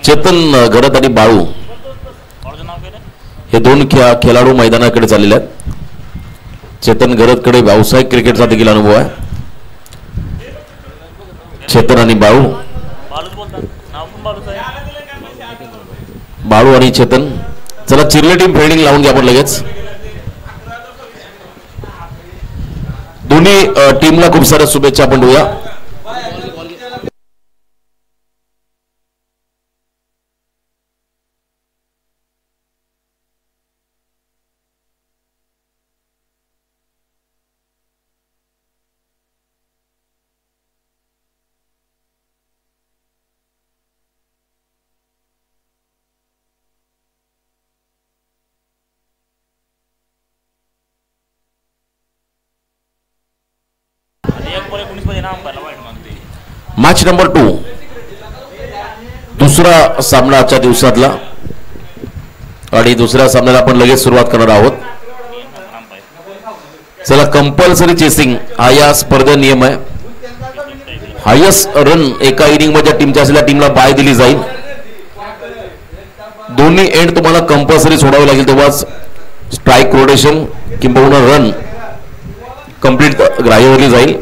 चेतन घरत आणि बाळू हे दोन खेळाडू मैदानाकडे चाललेले आहेत. चेतन घरतकडे व्यावसायिक क्रिकेटचा देखील अनुभव आहे. चेतन आणि बाळू, बाळू आणि चेतन. चला चिरले टीम फिल्डिंग लावून घ्या आपण लगेच. दोन्ही टीमला खूप साऱ्या शुभेच्छा आपण देऊया. मॅच नंबर 2, दुसरा सामना आजच्या दिवसातला आणि दुसऱ्या सामन्याला आपण लगेच सुरुवात करणार आहोत. चला, कंपल्सरी चेसिंग हा या स्पर्धे नियम आहे. हायेस्ट रन एका इनिंग मध्ये टीमच्या असलेल्या टीमला बाय दिली जाईल. दोन्ही एंड तुम्हाला कंपल्सरी सोडावे लागेल, तेव्हाच स्ट्राईक रोटेशन किंबहुना रन कंप्लीट ग्राह्यवली जाईल.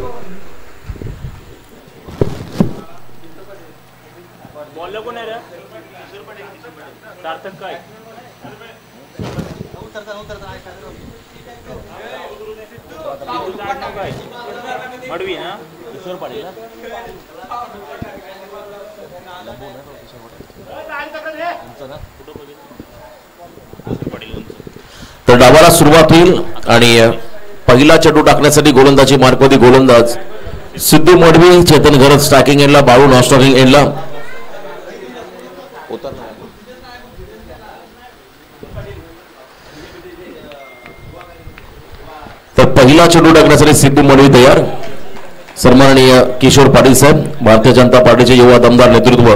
तर डावाला सुरुवात होईल आणि पहिला चेंडू टाकण्यासाठी गोलंदाजी मार्कवरती गोलंदाज सिद्धू मडवी. चेतन घरत स्ट्रायकिंग एंडला, बाळू नॉन स्ट्रायकिंग एंडला. तर पहिला चेंडू टाकण्यासाठी सिद्धू मडवी तयार. सन्माननीय किशोर पाटील साहेब, भारतीय जनता पार्टीचे युवा दमदार नेतृत्व,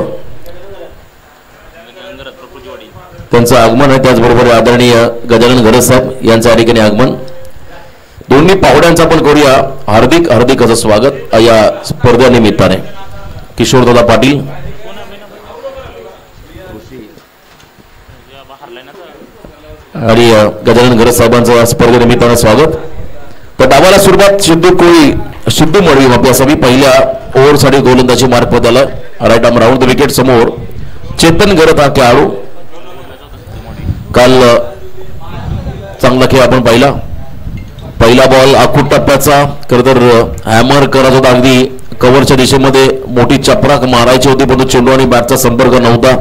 त्यांचं आगमन आहे. त्याचबरोबर आदरणीय गजानन घरत साहेब यांचं या ठिकाणी आगमन. दोन्ही पाहुण्यांचं आपण करूया हार्दिक हार्दिक असं स्वागत या स्पर्धेनिमित्ताने. किशोरदादा पाटील आणि गजानन घरत साहेबांचं स्पर्धेनिमित्तानं स्वागत. तर डावाला सुरुवात सिद्धू मडवी आपल्या सभी पहिल्या ओव्हरसाठी गोलंदाजी मार्फत आलं. Right arm round the wicket समोर चेतन घरत हा खेळाडू. काल चांगला खेळ आपण पाहिला. पहिला बॉल आखूट टप्प्याचा, खरं तर हॅमर करत होता, अगदी कव्हरच्या दिशेमध्ये मोठी चपराक मारायची होती, परंतु चेंडू आणि बॅटचा संपर्क नव्हता.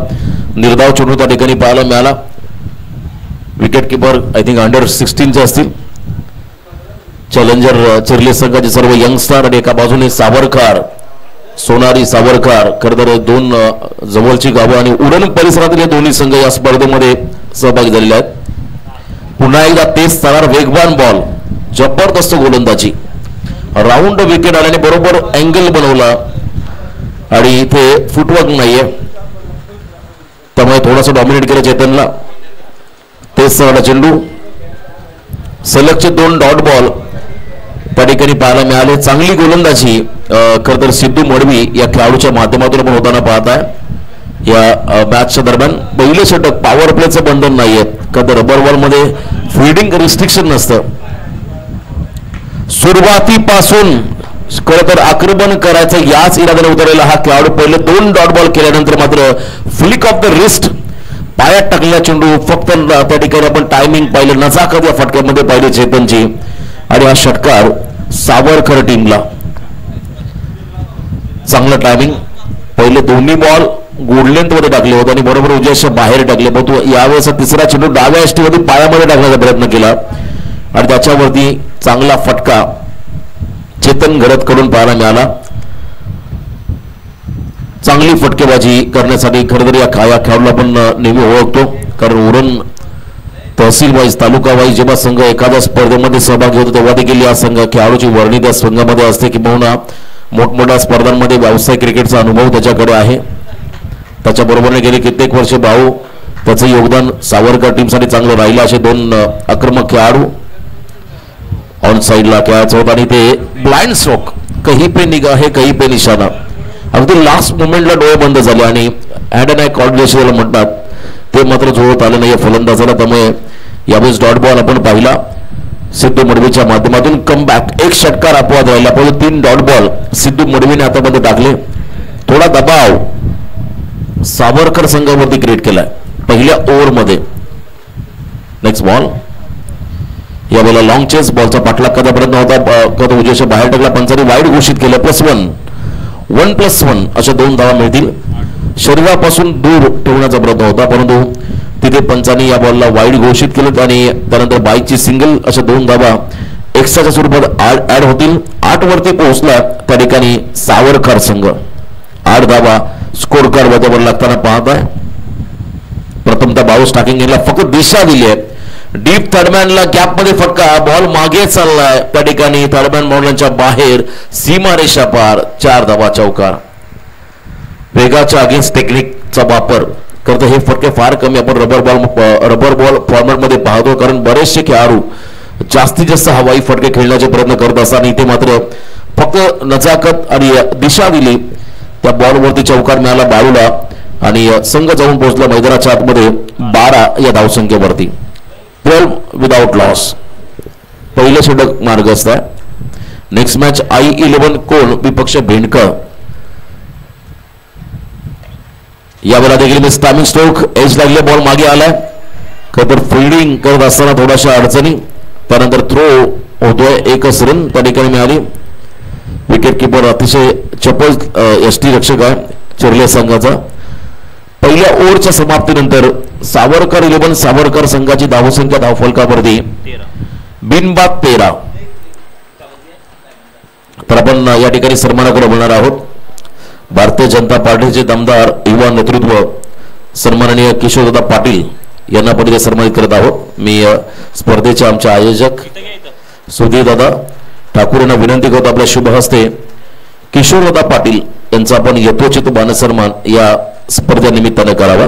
निर्धाव चेंडू त्या ठिकाणी पाहायला मिळाला. विकेट किपर आय थिंक अंडर-16 असतील. चॅलेंजर चिरले संघाचे सर्व यंगस्टार आणि एका बाजूने सावरकर, सोनारी सावरकर, खरं तर दोन जवळची गावं आणि उरण परिसरातील हे दोन्ही संघ या स्पर्धेमध्ये सहभागी झालेले आहेत. पुन्हा एकदा तेज तरार वेगवान बॉल, जबरदस्त गोलंदाजी, राऊंड विकेट आल्याने बरोबर अँगल बनवला आणि इथे फुटवर्क नाहीये, त्यामुळे थोडासा डॉमिनेट केलं चेतनला. तेज तरारला चेंडू, सलगचे 2 डॉट बॉल त्या ठिकाणी पाहायला मिळाले. चांगली गोलंदाजी खरं तर सिद्धू मडवी या खेळाडूच्या माध्यमातून आपण होताना पाहत आहे. या मॅचच्या दरम्यान पहिले षटक, पॉवर प्लेचं बंधन नाहीये, खरं तर रबर बॉल मध्ये फिल्डिंग रिस्ट्रिक्शन नसतं. सुरुवातीपासून खरं तर आक्रमण करायचं याच इराद्याने उतरलेला हा खेळाडू पहिले 2 डॉट बॉल केल्यानंतर मात्र फ्लिक ऑफ द रिस्ट, पायात टाकलेला चेंडू, फक्त त्या ठिकाणी आपण टायमिंग पाहिलं, नजाकत या फटक्यामध्ये पाहिली चेतनची आणि हा षटकार सावरकर टीमला. चांगलं टायमिंग, पहिले दोन्ही बॉल गुड लेंथ मध्ये टाकले होते आणि बरोबर उजव्याच्या बाहेर टाकले, परंतु यावेळेस तिसरा चेंडू डाव्या यष्टीमध्ये पायामध्ये टाकण्याचा प्रयत्न केला आणि त्याच्यावरती चांगला फटका चेतन घरत कडून पाहायला मिळाला. चांगली फटकेबाजी करण्यासाठी खरं तर या खेळाडूला आपण नेहमी ओळखतो, कारण उरण तहसील वाईज, तालुका वाईज जेव्हा संघ एखाद्या स्पर्धेमध्ये सहभागी होतो तेव्हा देखील या संघ खेळाडूची वर्णी त्या संघामध्ये असते, किंवा मोठमोठ्या स्पर्धांमध्ये व्यावसायिक क्रिकेटचा अनुभव त्याच्याकडे आहे. त्याच्याबरोबरने गेली कित्येक वर्ष भाऊ त्याचं योगदान सावरकर टीमसाठी चांगलं राहिलं. असे 2 आक्रमक खेळाडू ऑन साईडला खेळायचं होतं आणि ते ब्लाइंड स्ट्रोक, कहीं पे निगाह है कहीं पे निशाना, अगदी लास्ट मोमेंटला डोळे बंद झाले आणि हँड अँड आय कॉर्डिनेशन म्हणतात ते मात्र जुळत आलं नाही फलंदाजाला. त्यामुळे यावेळेस डॉट बॉल आपण पाहिला सिद्धू मडवीच्या माध्यमातून. कमबॅक एक षटकार अपवाद राहिला पण 3 डॉट बॉल सिद्धू मडवीने हातामध्ये टाकले. थोडा दबाव सावरकर संघावरती क्रिएट केलाय पहिल्या ओव्हरमध्ये. नेक्स्ट बॉल यावेळेला लॉंग चेस बॉलचा पाठलाग कदा प्रयत्न होता कदा उजेच्या बाहेर टाकला. पंचांनी वाईड घोषित केलं. +1 1+1 अशा 2 धावा मिळतील. शरीरापासून दूर ठेवण्याचा प्रयत्न होता परंतु तिथे पंचांनी या बॉलला वाईड घोषित केलं आणि त्यानंतर बाईकची सिंगल अशा 2 धावा एक्स्ट्राच्या स्वरूपात ऍड होतील. 8 वरती पोहोचला त्या ठिकाणी सावरकर संघ. 8 धावा स्कोर कार्ड वरती लागताना पाहत आहे. प्रथमतः बाउस टाकिंग यांना फक्त दिशा दिली आहे. डीप थर्डमॅनला गॅप मध्ये फटका. बॉल मागे चाललाय त्या ठिकाणी थर्डमॅन बाउंड्रीच्या बाहेर सीमारेषा पार. 4 धावा चौकार. वेगाच्या अगेन्स्ट टेक्निकचा वापर करतो. हे फटके फार कमी आपण रबर बॉल फॉर्मॅट मध्ये पाहतो कारण बरेचसे खेळाडू जास्तीत जास्त हवाई फटके खेळण्याचे प्रयत्न करत असताना इथे मात्र फक्त नजाकत आणि दिशा दिली. त्या बॉलवरती चौकार मिळाला बाळूला आणि संघ जाऊन पोहोचला मैदानाच्या आतमध्ये 12 या धावसंख्येवरती. 12 विदाउट लॉस. पहिले षटक मार्गस्थ आहे. नेक्स्ट मॅच I11 कोण विपक्ष भेंडकर. यावेळेला देखील मिस्टामिंग स्ट्रोक एज लागले. बॉल मागे आलाय खबर फिल्डिंग करत असताना थोड्याशा अडचणी. त्यानंतर थ्रो होतोय. 1 रन त्या ठिकाणी मिळाली. विकेट किपर अतिशय चपळ यष्टीरक्षक आहे चिरले संघाचा. पहिल्या ओव्हरच्या समाप्तीनंतर सावरकर 11 सावरकर संघाची धावसंख्या धावफलकावरती बिनबाद 13. तर आपण या ठिकाणी सन्मानाकडे बोलणार आहोत. भारतीय जनता पार्टीचे दमदार युवा नेतृत्व सन्माननीय किशोरदादा पाटील यांना पण इथे सन्मानित करत आहोत. मी स्पर्धेचे आमचे आयोजक सुधीरदादा ठाकूर यांना विनंती करतो आपल्या शुभ हस्ते किशोरदादा पाटील यांचा आपण यथोचित मानसन्मान या स्पर्धेनिमित्ताने करावा.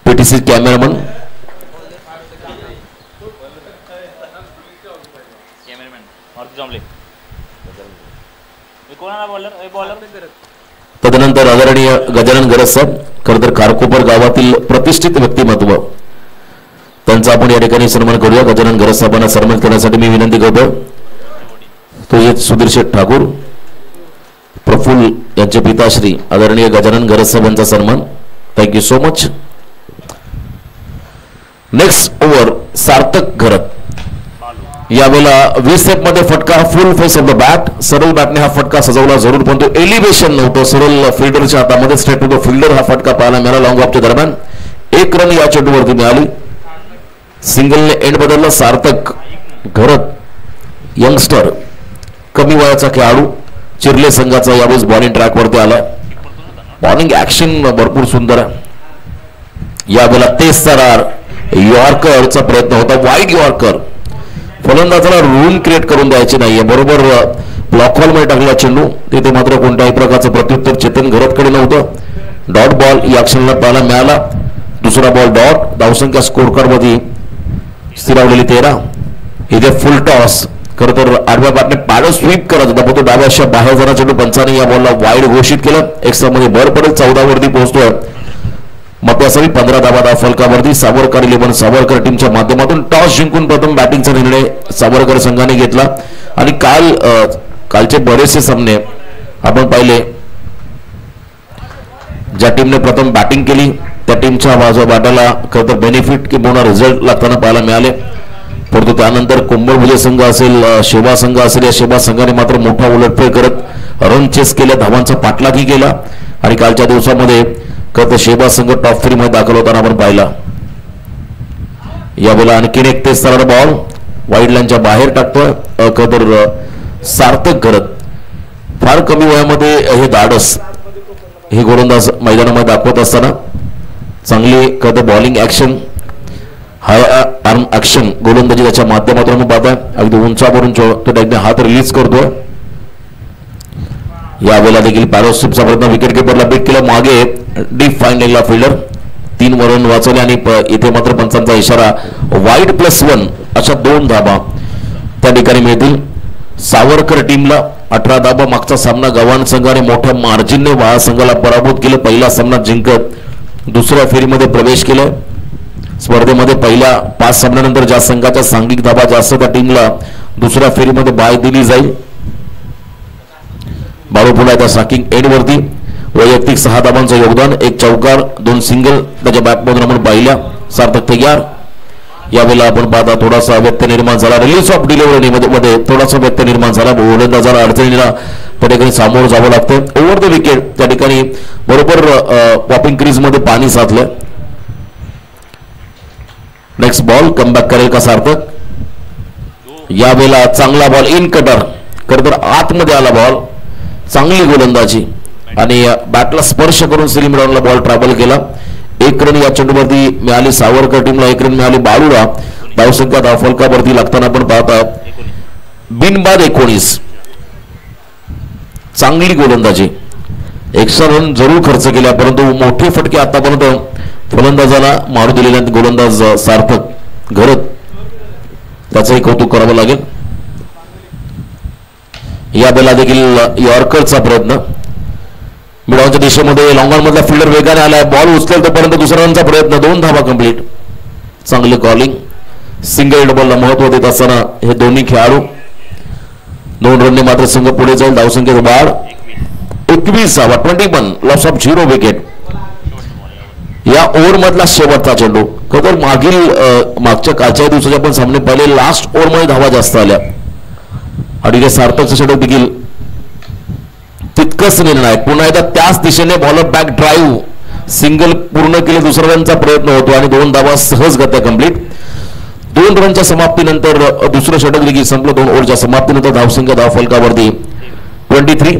पीटीसी कॅमेरामन तदनंतर आदरणीय गजानन गरज साहेब खरं तर खारकोपर गावातील प्रतिष्ठित व्यक्तिमत्व त्यांचा आपण या ठिकाणी सन्मान करूया. गजानन गरज साहेबांना सन्मान करण्यासाठी मी विनंती करतो. तो येत सुधीर शेठ ठाकूर प्रफुल्ल यांचे पिताश्री आदरणीय गजानन गरज साहेबांचा सन्मान. Thank you so much. Next over Sarthak Gharat. यावेळेला 20 स्टेप मध्ये फटका full face of the bat. सरळ बॅटने हा फटका सजवला जरूर परंतु एलिव्हेशन नव्हतं. सरळ फिल्डरच्या हातामध्ये स्ट्रेट टू द फिल्डर हा फटका पाहायला मिळाला. लॉंग ऑफच्या दरम्यान 1 रन या चेंडूवरती मिळाली. सिंगलने एंड बदलला. सार्थक घरत यंगस्टर कमी वयाचा खेळाडू चिरले संघाचा यावेळेस बॉलिंग ट्रॅकवरती आला. बॉलिंग ऍक्शन भरपूर सुंदर आहे. यावेळेला तेज तरार यॉर्करचा प्रयत्न होता. Wide yorker. फलंदाजाला रूम क्रिएट करून द्यायचे नाहीये. बरोबर ब्लॉक हॉल मध्ये टाकला चेंडू. तिथे मात्र कोणत्याही प्रकारचं प्रत्युत्तर चेतन घरतकडे नव्हतं. डॉट बॉल या ऍक्शनला पाहायला मिळाला. दुसरा बॉल डॉट. धावसंख्या स्कोर कार्ड मध्ये स्थिरावलेली 13. इथे फुल टॉस. खरं तर आडव्या बॅटने पॅडल स्वीप करत होता पण तो डाव्याच्या बाहेर जाणार चेंडू पंचाने या बॉलला वाईड घोषित केलं. एक्स्ट्रा मध्ये भर पडेल. 14 वरती पोहोचतोय. मग त्यासाठी 15 धावा फलकावरती. सावरकर 11 सावरकर टीमच्या माध्यमातून टॉस जिंकून प्रथम बॅटिंगचा निर्णय सावरकर संघाने घेतला. आणि कालचे बरेचसे सामने आपण पाहिले ज्या टीमने प्रथम बॅटिंग केली त्या टीमच्या बॅटाला खरं तर बेनिफिट किंवा रिझल्ट लागताना पाहायला मिळाले. परंतु त्यानंतर कुंभलभुजे संघ असेल शेवा संघ असेल या शेवा संघाने मात्र मोठा उलटफेर करत रन चेस केल्या. धावांचा पाठलागही केला आणि कालच्या दिवसामध्ये खरं शेबा संघ टॉप 3 मध्ये दाखल होताना आपण पाहिला. यावेळेला आणखीन एक तेज तरार बॉल वाईड लाईनच्या बाहेर टाकतोय. खरं तर सार्थक घरत फार कमी वयामध्ये हे धाडस हे गोलंदाज मैदानामध्ये दाखवत असताना चांगली खरं तर बॉलिंग ऍक्शन हाय आर्म ऍक्शन गोलंदाजी त्याच्या माध्यमातून आपण पाहताय. अगदी उंचावरून तो हात रिलीज करतोय. यावेळेला देखील पॅरोस्टिपचा प्रयत्न विकेट किपरला बीट केला. मागे डीप फाईन लाईनला फिल्डर 3 रन वाचवले आणि इथे मात्र पंचांचा इशारा. वाईड +1 अशा 2 धावा त्या ठिकाणी मिळतील. सावरकर टीमला 18 धाबा मागचा सामना गव्हाण संघाने मोठ्या मार्जिनने वाहा संघाला पराभूत केलं. पहिला सामना जिंकत दुसऱ्या फेरीमध्ये प्रवेश केला. स्पर्धेमध्ये पहिल्या 5 सामन्यानंतर ज्या संघाच्या सांघिक धाबा जास्त त्या टीमला दुसऱ्या फेरीमध्ये बाय दिली जाईल. बाळू पुन्हा त्या सॅकिंग एंड वरती वैयक्तिक 6 धाबांचं योगदान, 1 चौकार 2 सिंगल त्याच्या बॅटमधून आपण पाहिल्या. सार्थक तयार. यावेळेला आपण पाहता थोडासा व्यत्यय निर्माण झाला. रिलीज ऑफ डिलिव्हरी मध्ये थोडासा व्यत्यय निर्माण झाला. गोलंदाजाला अडचणीला त्या ठिकाणी सामोरं जावं लागतं. ओव्हर द विकेट त्या ठिकाणी बरोबर पॉपिंग क्रीज मध्ये पाणी साचलं. नेक्स्ट बॉल कमबॅक करेल का सार्थक. यावेळेला चांगला बॉल इन कटर खरं तर आतमध्ये आला बॉल. चांगली गोलंदाजी आणि बॅटला स्पर्श करून सिरी मिडॉनला बॉल ट्रॅव्हल केला. 1 रन या चेंडूवरती मिळाली सावरकर टीमला. 1 रन मिळाली बाळूला. धावसंख्या धावफलकावरती लागताना आपण पाहता बिनबाद 19. चांगली गोलंदाजी. एक्स्ट्रा रन जरूर खर्च केला परंतु मोठे फटके आतापर्यंत फलंदाजाला मारू दिले नाहीत गोलंदाज सार्थक घरत. त्याचंही कौतुक करावं लागेल. या बेला देखील यॉर्करचा प्रयत्न. मिडॉनच्या दिशेमध्ये लॉंगॉन मधला फिल्डर वेगाने आलाय. बॉल उचलेल तोपर्यंत दुसऱ्या रनचा प्रयत्न. 2 धावा कंप्लीट. चांगले कॉलिंग. सिंगल डबलला महत्व देत असताना हे दोन्ही खेळाडू 2 रनने मात्र संघ पुढे जाईल. धावसंख्येत वाढ 21 21 लॉस ऑफ 0 विकेट. या ओव्हर मधला शेवटचा चेंडू खरं मागच्या कालच्या दिवसाचे आपण सामने पाहिले. लास्ट ओव्हर मध्ये धावा जास्त आल्या आणि सार्थकचं षटक देखील तितकंच निर्णायक. पुन्हा एकदा त्याच दिशेने बॉलर बॅक ड्राईव्ह सिंगल पूर्ण केले. दुसऱ्या रनचा प्रयत्न होतो आणि 2 धावा सहजगत्या कंप्लीट. 2 रनच्या समाप्तीनंतर दुसरं षटक देखील संपलं. 2 ओव्हरच्या समाप्तीनंतर धावसंख्या धावफलकावरती 23.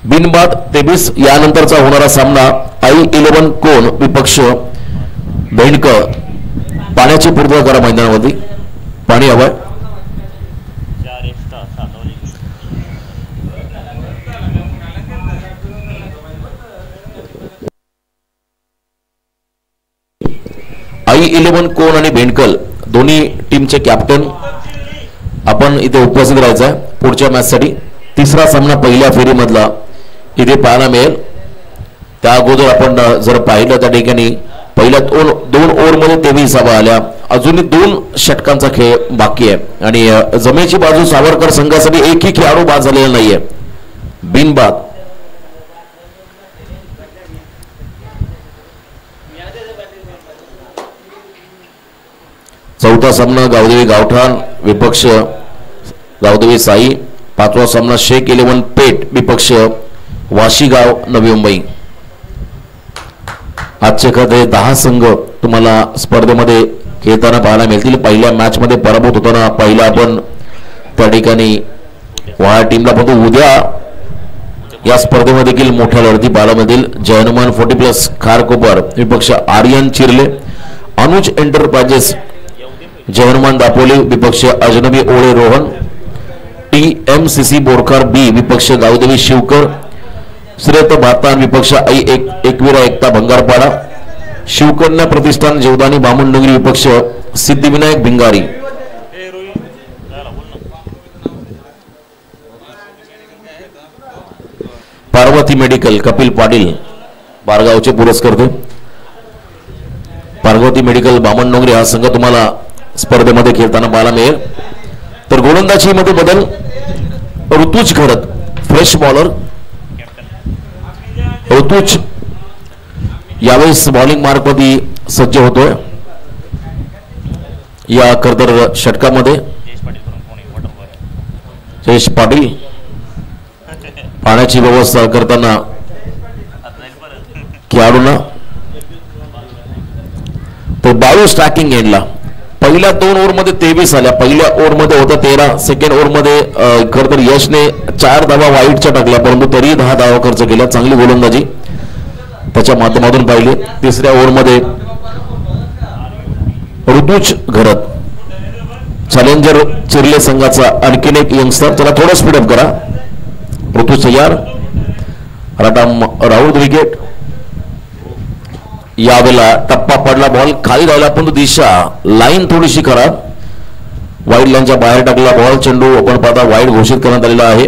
बिनबाद 23. यानंतरचा होणारा सामना I-11 कोण विपक्ष भेंडकर. पाण्याची पूर्तता करा मैदानावरती. पाणी हवंय. I-11 कोण आणि भेंडकल दोन्ही टीमचे कॅप्टन आपण इथे उपस्थित राहायचं आहे पुढच्या मॅचसाठी. तिसरा सामना पहिल्या फेरीमधला इथे पाहायला मिळेल. त्या अगोदर आपण जर पाहिलं त्या ठिकाणी पहिल्या 2 ओव्हरमध्ये 23 धावा आल्या. अजूनही 2 षटकांचा खेळ बाकी आहे आणि जमेची बाजू सावरकर संघासाठी एकही खेळाडू बाद झालेला नाहीये. बिनबाद. चौथा सामना गावदेवी गावठाण विपक्ष गावदेवी साई. 5वा सामना शेख 11 पेठ विपक्ष वाशीगाव नवी मुंबई. आजचे एखादे 10 संघ तुम्हाला स्पर्धेमध्ये खेळताना पाहायला मिळतील. पहिल्या मॅच मध्ये पराभूत होताना पहिला आपण त्या ठिकाणी वाहा टीमला पण उद्या या स्पर्धेमध्ये देखील मोठ्या लढती पाहायला मिळतील. जयनुमान 40+ खारकोपर विपक्ष आर्यन चिरले. अनुज एंटरप्राइजेस जयनुमान दापोली विपक्ष अजनबी ओळे रोहन. TMCC बोरकार बी विपक्ष गावदेवी शिवकर. श्रेत भातान विपक्ष एकविरा एकता भंगारपाडा. शिवकन्या प्रतिष्ठान जीवदानी बामणडोंगरी विपक्ष सिद्धिविनायक भिंगारी. पार्वती मेडिकल कपिल पाटील बारगावचे पुरस्कर्ते. पार्वती मेडिकल बामणडोंगरी हा संघ तुम्हाला स्पर्धेमध्ये खेळताना पाहायला मिळेल. तर गोलंदाजी मध्ये बदल. ऋतुज घडत फ्रेश बॉलर. ऋतुज यावेळेस बॉलिंग मार्क मध्ये सज्ज होतोय. या करतर षटकामध्ये जयेश पाटील पाण्याची व्यवस्था करताना खेळाडूंना. तर 22 स्ट्रायकिंग एंडला पहिल्या 2 ओव्हरमध्ये 23 आल्या. पहिल्या ओव्हरमध्ये होतं 13. सेकंड ओव्हरमध्ये खरं तर यशने 4 धावा वाईटच्या टाकल्या परंतु तरी 10 धावा खर्च केल्या. चांगली गोलंदाजी त्याच्या माध्यमातून पाहिली. तिसऱ्या ओव्हरमध्ये ऋतुज घरत चॅलेंजर चिरले संघाचा आणखीन एक यंगस्टर. त्याला थोडं स्पीडअप करा. ऋतुज तयार. राहुल विकेट. यावेळेला टप्पा पडला. बॉल खाली राहिला परंतु दिशा लाईन थोडीशी खराब. वाईड लाईनच्या बाहेर टाकला बॉल. चेंडू आपण पाहता वाईड घोषित करण्यात आलेला आहे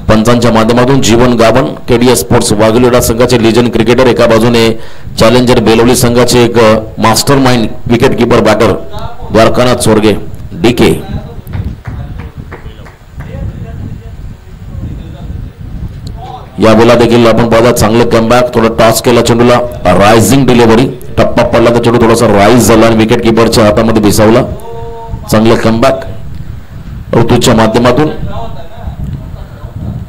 पंचांच्या माध्यमातून. जीवन गावन केडीएस स्पोर्ट्स वाघोली संघाचे लिजंड क्रिकेटर, एका बाजूने चॅलेंजर बेलवली संघाचे एक master mind wicket keeper batter Dwarkanath Chorge DK. या बोला देखील आपण पाहता चांगलं कमबॅक. थोडं टॉस केला चेंडूला, रायझिंग डिलिव्हरी, टप्पा पडला तर चेंडू थोडासा राईज झाला आणि विकेट किपरच्या हातामध्ये भिसावला. चांगलं कमबॅक ऋतूच्या माध्यमातून.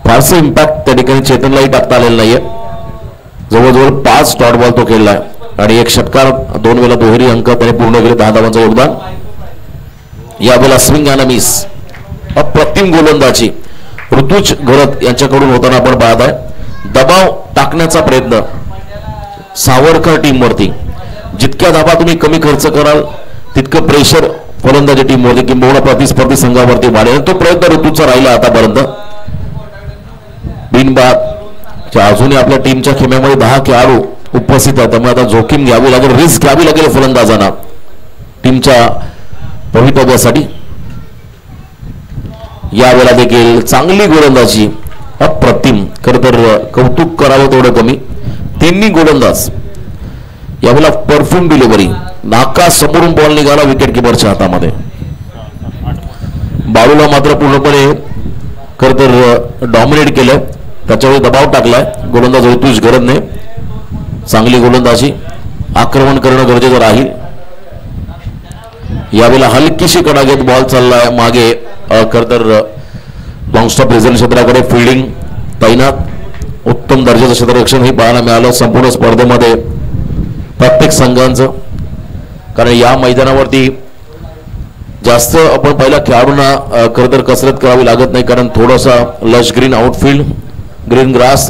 फारसे इम्पॅक्ट त्या ठिकाणी चेतनलाही टाकता आलेलं नाहीये. जवळजवळ 5 डॉट बॉल तो खेळलाय आणि एक षटकार, 2 वेळा दुहेरी अंक त्याने पूर्ण केले. 10 धावांचं योगदान. यावेळेला स्विंग अँड मिस, अप्रतिम गोलंदाजी ऋतुज घरत यांच्याकडून होताना आपण पाहत आहे. दबाव टाकण्याचा प्रयत्न सावरकर टीमवरती. जितक्या धावा तुम्ही कमी खर्च कराल तितकं प्रेशर फलंदाजी टीमवरती किंबहुना प्रतिस्पर्धी संघावरती वाढेल. तो प्रयत्न ऋतूचा राहिला आतापर्यंत. बिनबाद अजूनही आपल्या टीमच्या खेम्यामध्ये 10 खेळाडू उपस्थित आहेत, त्यामुळे आता जोखीम घ्यावी लागेल, रिस्क घ्यावी लागेल फलंदाजांना टीमच्या भवितव्यासाठी. यावेळेला देखील चांगली गोलंदाजी, अप्रतिम. खरं तर कौतुक करावं तेवढं कमी. तिन्ही गोलंदाज यावेळेला परफ्यूम डिलिव्हरी, नाका समोरून बॉल निघाला विकेट किपरच्या हातामध्ये. बाळूला मात्र पूर्णपणे खरं तर डॉमिनेट केलंय, त्याच्यावर दबाव टाकलाय गोलंदाज ऋतुज घरतने. चांगली गोलंदाजी, आक्रमण करणं गरजेचं राहील. यावेळेला हलकीशी कडा घेत बॉल चाललाय मागे. खरं तर लॉंगस्टॉप रिझल्ट क्षेत्राकडे फिल्डिंग तैनात. उत्तम दर्जाचं क्षेत्ररक्षण हे पाहायला मिळालं संपूर्ण स्पर्धेमध्ये प्रत्येक संघांचं. कारण या मैदानावरती जास्त आपण पहिल्या खेळाडूंना खरं तर कसरत करावी लागत नाही, कारण थोडासा lush green outfield, green grass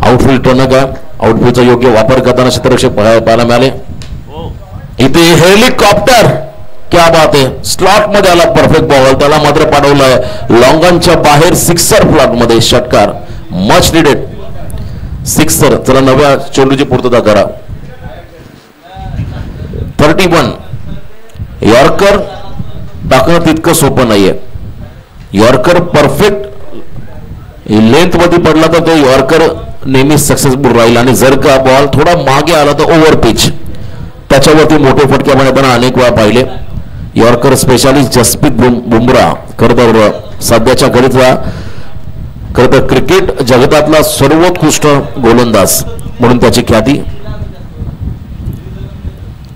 outfield टर्नक आहे. आउटफील्डचा योग्य वापर करताना क्षेत्ररक्षक पाहायला मिळाले. इथे हेलिकॉप्टर, क्या बात आहे. स्लॉट मध्ये आला परफेक्ट बॉल, त्याला मात्र पाठवलाय लॉंगॉनच्या बाहेर सिक्सर फ्लॉट मध्ये. षटकार, मच निडेड सिक्सर. चला नव्या चेंडूची पूर्तता करा. 31 यॉर्कर टाकणं तितकं सोपं नाहीये. यॉर्कर परफेक्ट लेंथ मध्ये पडला तर तो यॉर्कर नेहमी सक्सेसफुल राहील. आणि जर का बॉल थोडा मागे आला तर ओव्हर पिच, त्याच्यावरती मोठे फटके मारताना अनेक वेळा पाहिले. यॉर्कर स्पेशालिस्ट जसप्रीत बुमराह खरं तर सध्याच्या घडीतला खरं तर क्रिकेट जगतातला सर्वोत्कृष्ट गोलंदाज म्हणून त्याची ख्याती.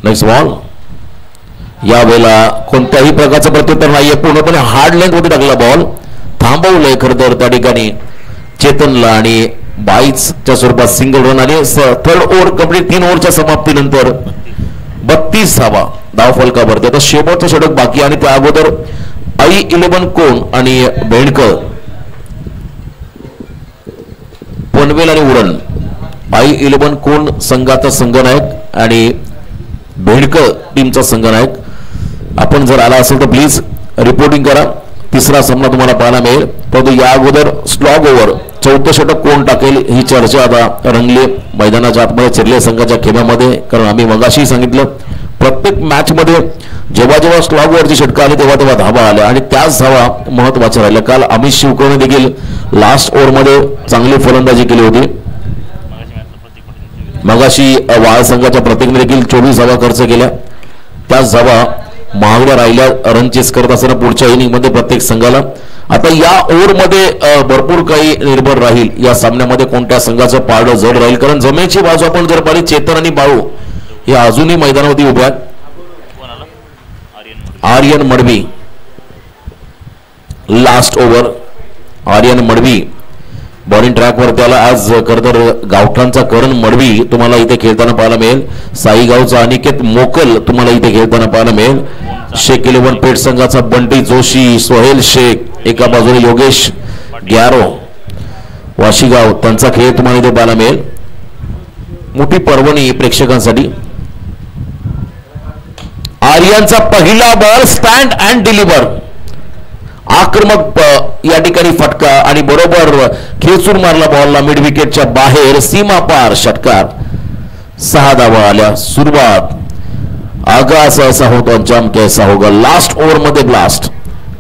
Next ball. यावेळेला कोणत्याही प्रकारचं प्रत्युत्तर नाहीये, पूर्णपणे हार्ड लेंथ मध्ये टाकला बॉल. थांबवलंय खरं तर त्या ठिकाणी चेतनला आणि 22च्या स्वरूपात सिंगल रन आले. Third over complete. 3 ओव्हरच्या समाप्तीनंतर 32 धावा धावफलकावरती. आता शेवटचं षटक बाकी आणि त्या अगोदर I11 कोण आणि भेंडकर, पनवेल आणि उरण. I11 कोण संघाचा संघनायक आणि भेंडकर टीमचा संघनायक. आपण जर आला असेल तर प्लीज रिपोर्टिंग करा. तिसरा सामना तुम्हाला पाहायला मिळेल. परंतु या अगोदर स्लॉग ओव्हर 4थं षटक कोण टाकेल ही चर्चा आता रंगली मैदानाच्या आतमध्ये चिरले संघाच्या खेम्यामध्ये. कारण आम्ही मगाशी सांगितलं प्रत्येक मॅच मध्ये जेव्हा जेव्हा स्लॉग ओव्हरची षटकं आली तेव्हा तेव्हा धावा आल्या आणि त्याच धावा महत्वाच्या राहिल्या. काल अमित शिवकरने देखील लास्ट ओव्हरमध्ये चांगली फलंदाजी केली होती. मगाशी वाळ संघाच्या प्रत्येकाने देखील 24 धावा खर्च केल्या. त्याच धावा महागड्या राहिल्या रन चेस करत असताना पुढच्या इनिंग मध्ये प्रत्येक संघाला. आता या ओव्हरमध्ये भरपूर काही निर्भर राहील या सामन्यामध्ये कोणत्या संघाचं पारडं जड राहील. कारण जमेची बाजू आपण जर पाहिली चेतन आणि बाळू हे अजूनही मैदानावरती उभे आहेत. Aryan Madvi last over. Aryan Madvi bowling ट्रॅकवर त्याला आज खरं तर गावठांचा करण मडवी तुम्हाला इथे खेळताना पाहायला मिळेल. साईगावचा अनिकेत मोकल तुम्हाला इथे खेळताना पाहायला मिळेल. शेख 11 पेठ संघाचा बंटी जोशी, सोहेल शेख, एका बाजूने योगेश ग्यारो वाशीगाव, त्यांचा खेळ तुम्हाला इथे पाहायला मिळेल. मोठी पर्वणी प्रेक्षकांसाठी. आर्यनचा पहिला बॉल स्टँड अँड डिलिव्हर, आक्रमक या ठिकाणी फटका आणि बरोबर खेचून मारला बॉलला मिड विकेटच्या बाहेर, सीमा पार षटकार. 6 धावा आल्या. सुरुवात आगास असा होतो अंजाम कैसा होगा. लास्ट ओव्हर मध्ये ब्लास्ट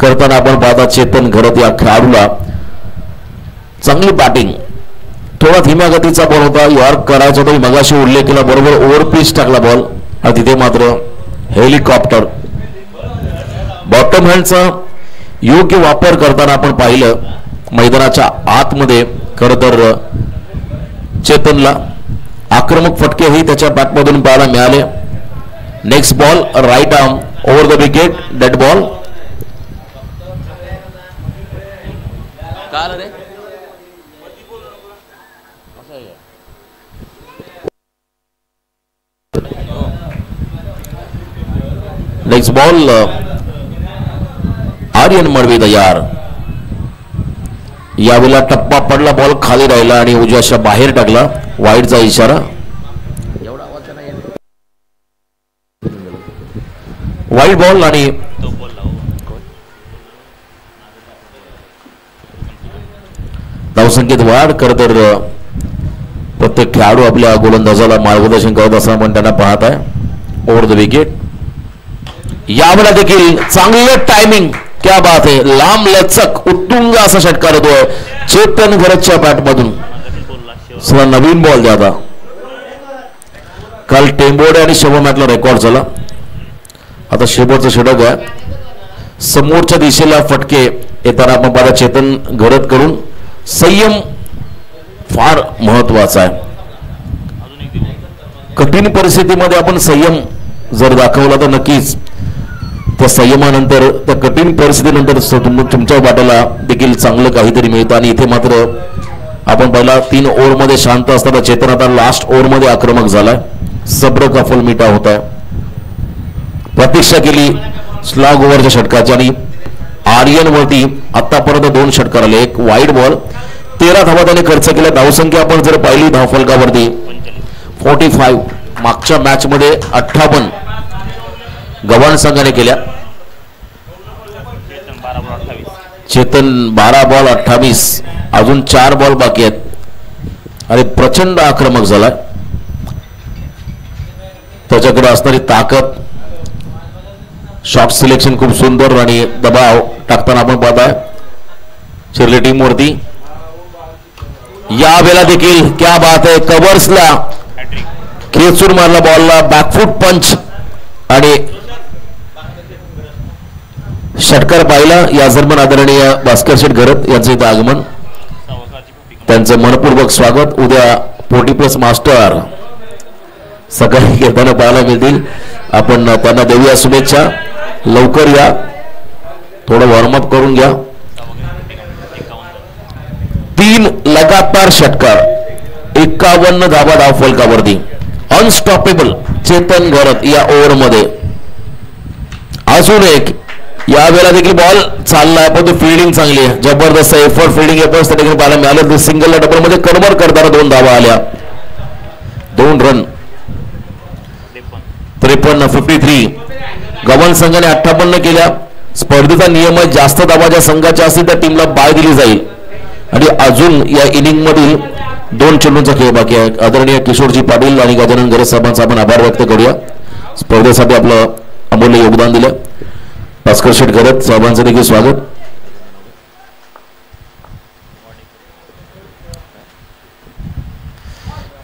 करताना आपण पाहता चेतन घरत या खेळाडूला चांगली बॅटिंग, थोडा धीम्या गतीचा बॉल होता, यॉर्क करायचा होता. मगाशी उल्लेख केला बरोबर ओव्हर पिच टाकला बॉल आणि तिथे मात्र हेलिकॉप्टर बॉटम हँडचा योग्य वापर करताना आपण पाहिलं मैदानाच्या आतमध्ये. खरं तर चेतनला आक्रमक फटकेही त्याच्या बॅटमधून पाहायला मिळाले. Next ball right arm over the wicket, dead ball. Next ball Aryan Madvi तयार. यावेळेला टप्पा पडला, बॉल खाली राहिला आणि उजव्याच्या बाहेर टाकला. वाईडचा इशारा. वाईड बॉल आणि धावसंख्येत वाढ. खरं तर प्रत्येक खेळाडू आपल्या गोलंदाजाला मार्गदर्शन करत असताना आपण त्यांना पाहत आहे. Over the wicket. यावेळेला देखील चांगलं टायमिंग, क्या बात आहे. लांब लचक उत्तुंग असा षटकार होतोय चेतन घरतच्या बॅटमधून. नवीन बॉल द्या. आता काल टेंबोडे आणि शेवट मॅचला रेकॉर्ड झाला, आता शेवटचं षटक आहे. समोरच्या दिशेला फटके येताना आपण पाहता चेतन घरत करून संयम फार महत्वाचा आहे. कठीण परिस्थितीमध्ये आपण संयम जर दाखवला तर नक्कीच त्या संयमानंतर, त्या कठीण परिस्थितीनंतर तुमच्या वाट्याला देखील चांगलं काहीतरी मिळतं. आणि इथे मात्र आपण पहिला 3 ओव्हरमध्ये शांत असताना चेतन आता लास्ट ओव्हरमध्ये आक्रमक झालाय. सब्र का फल मिठा होत आहे. प्रतीक्षा केली स्लॉग ओव्हरच्या षटकाची आणि आर्यन वरती आतापर्यंत 2 षटकार आले. एक वाईड बॉल, 13 धावा त्याने खर्च केल्या. धावसंख्या आपण जर पाहिली धावफलकावरती 45, मागच्या मॅच मध्ये 58 गव्हाण संघाने केल्या. चेतन 12 बॉल 28, अजून 4 बॉल बाकी आहेत आणि प्रचंड आक्रमक झाला. त्याच्याकडे असणारी ताकद, शॉट सिलेक्शन खूप सुंदर आणि दबाव टाकताना आपण पाहताय शिर्डी टीम वरती. यावेळेला देखील क्या बात आहे, कव्हर्सला खेचून मारला बॉलला, बॅकफूट पंच आणि षटकार पाहिला. या जर्मन आदरणीय भास्कर शेठ घरत यांचं इथं आगमन, त्यांचं मनपूर्वक स्वागत. उद्या 40+ मास्टर सकाळी घेताना पाहायला मिळतील. आपण त्यांना देऊया शुभेच्छा. लवकर या, थोडं वॉर्मअप करून घ्या. 3 लगातार षटकार, 51 धावा धावफलकावरती. अनस्टॉपेबल चेतन घरत या ओव्हर मध्ये. अजून एक यावेळेला देखील बॉल चाललाय पण तो फिल्डिंग चांगली आहे, जबरदस्त एफर्ट फिल्डिंग एफर्ट्स त्या ठिकाणी पाहायला मिळाले. सिंगल डबल मध्ये कन्व्हर्ट करताना 2 धावा आल्या, 2 रन. 53 53. गव्हाण संघाने 58 केल्या. स्पर्धेचा नियम आहे जास्त धावा ज्या संघाच्या असतील त्या टीमला बाय दिली जाईल. आणि अजून या इनिंग मधील 2 चेंडूंचा खेळ बाकी आहे. आदरणीय किशोरजी पाटील आणि गजानन गरज साहेबांचा आपण आभार व्यक्त करूया. स्पर्धेसाठी आपलं अमूल्य योगदान दिलं. भास्कर शेठ घरत साहेबांचं देखील स्वागत.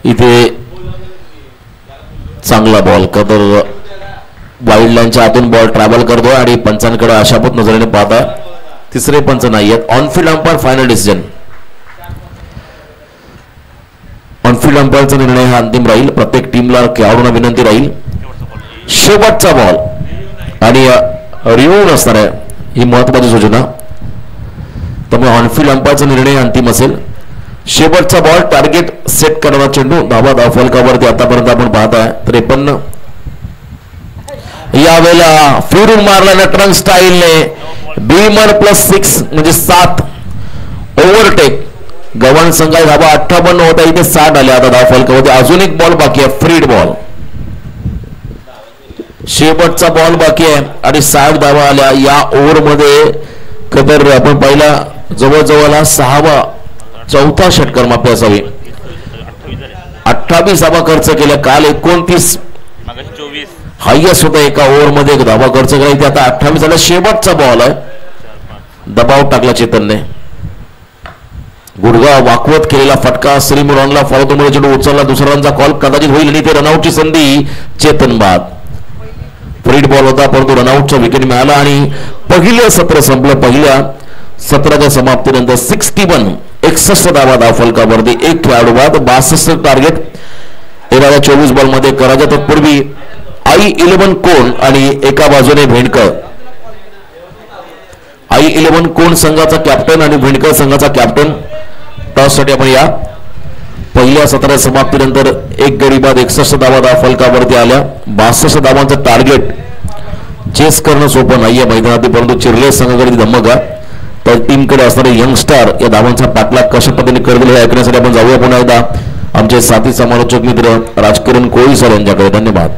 इथे चांगला बॉल, कदर वाईड लाईनच्या आतून बॉल ट्रॅव्हल करतोय आणि पंचांकडे आशापूत नजरेने पाहता. तिसरे पंच नाही आहेत. On field umpire final decision. On field अंपायरचा निर्णय हा अंतिम राहील. प्रत्येक टीमला खेळाडूंना विनंती राहील शेवटचा बॉल आणि रिव्ह्यू नसणार आहे, ही महत्वाची सूचना. त्यामुळे ऑनफिल्ड अंपायरचा निर्णय अंतिम असेल. शेवटचा बॉल, टार्गेट सेट करणारा चेंडू. धावा धावफलकावरती आतापर्यंत आपण पाहताय 53. यावेळेला फिरून मारला नटरंग स्टाईलने. बीमर +6 म्हणजे 7 ओव्हरटेक. गव्हाण संघाची धावा 58 होता, इथे 60 आल्या. आता धावफलकावरती अजून एक बॉल बाकी आहे, फ्रीड बॉल. शेवटचा बॉल बाकी आहे आणि 60 धावा आल्या या ओव्हर मध्ये. कदर आपण पहिला जवळजवळ 6वा 4था षटकार माफी असावी. 28 धावा खर्च केल्या. काल 29. हायस्ट होता एका ओव्हरमध्ये 1 धावा खर्च करायची. आता 28 झाला, शेवटचा बॉल आहे. दबाव टाकला चेतनने. गुडघा वाकवत केलेला फटका श्रीमुरानला फॉलोमुळे चेंडू उचलला. दुसरा रनचा कॉल कदाचित होईल आणि ते रनआउटची संधी चेतन बाद. फ्रीड बॉल होता परंतु रनआउटचा विकेट मिळाला आणि पहिलं सत्र संपलं. पहिल्या सत्राच्या समाप्तीनंतर 61 धावा फलकावरती. एक खेळाडू बाद. 62 टार्गेट येणाऱ्या 24 बॉल मध्ये करायच्या. तत्पूर्वी I11 कोण आणि एका बाजूने भेंडकर. I11 कोण संघाचा कॅप्टन आणि भेंडकर संघाचा कॅप्टन. टॉस साठी आपण या. पहिल्या सत्राच्या समाप्तीनंतर एक गडी बाद 61 धावा फलकावरती आल्या. 62 धावांचं टार्गेट चेस करणं सोपं नाहीये मैदानात, परंतु चिरले संघाकडे धमक आहे. तर टीमकडे असणारे यंगस्टार या धावांचा पाठलाग कशा पद्धतीने करतील हे ऐकण्यासाठी आपण जाऊया पुन्हा एकदा आमचे साथी समालोचक मित्र राजकिरण कोळी सर यांच्याकडे. धन्यवाद.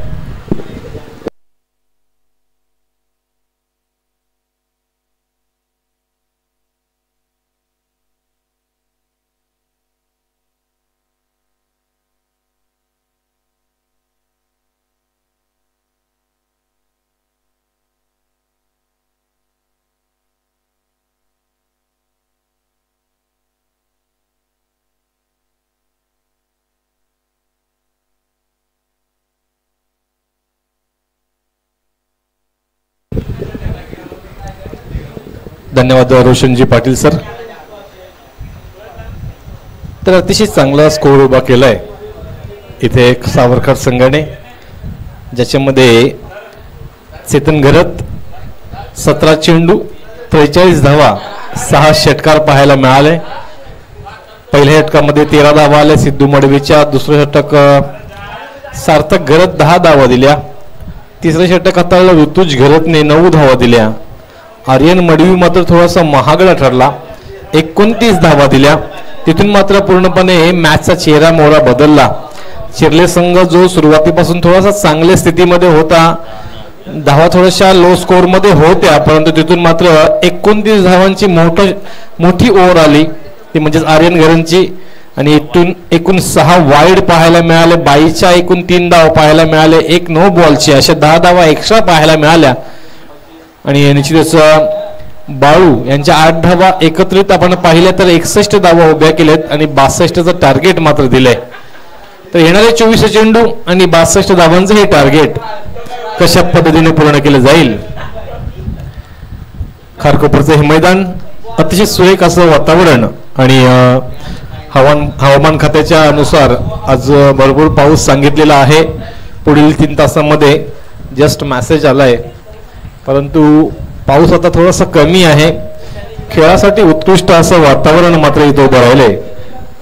धन्यवाद रोशनजी पाटील सर. तर अतिशय चांगला स्कोर उभा केलाय इथे एक सावरकर संघाने, ज्याच्यामध्ये चेतन घरत 17 चेंडू 43 धावा 6 षटकार पाहायला मिळाले. पहिल्या षटकामध्ये 13 धावा आल्या सिद्धू मडवीच्या. दुसरं षटक सार्थक घरत 10 धावा दिल्या. तिसरं षटक हाताळलं ऋतुज घरतने 9 धावा दिल्या. आर्यन मडवी मात्र थोडासा महागडा ठरला, 29 धावा दिल्या. तिथून मात्र पूर्णपणे मॅचचा चेहरा मोहरा बदलला. चिरले संघ जो सुरुवातीपासून थोडासा चांगल्या स्थितीमध्ये होता, धावा थोड्याशा लो स्कोर मध्ये होत्या, परंतु तिथून मात्र 29 धावांची मोठी ओव्हर आली, ती म्हणजेच आर्यन घरंची. आणि इथून एकूण 6 वाईड पाहायला मिळाले. 22च्या एकूण 3 धावा पाहायला मिळाले. 1 नो बॉलची अशा 10 धावा एक्स्ट्रा पाहायला मिळाल्या. आणि निश्चितच बाळू यांच्या 8 धावा एकत्रित आपण पाहिल्या तर 61 धावा उभ्या केल्यात आणि 62चं टार्गेट मात्र दिलंय. तर येणारे 24 चेंडू आणि 62 धावांचं हे टार्गेट कशा पद्धतीने पूर्ण केलं जाईल. खारकोपरचं हे मैदान अतिशय सुरेख असं वातावरण आणि हवामान खात्याच्या अनुसार आज भरपूर पाऊस सांगितलेला आहे. पुढील 3 तासांमध्ये जस्ट मेसेज आलाय, परंतु पाऊस आता थोडासा कमी आहे. खेळासाठी उत्कृष्ट असं वातावरण मात्र इथं उभं राहिले.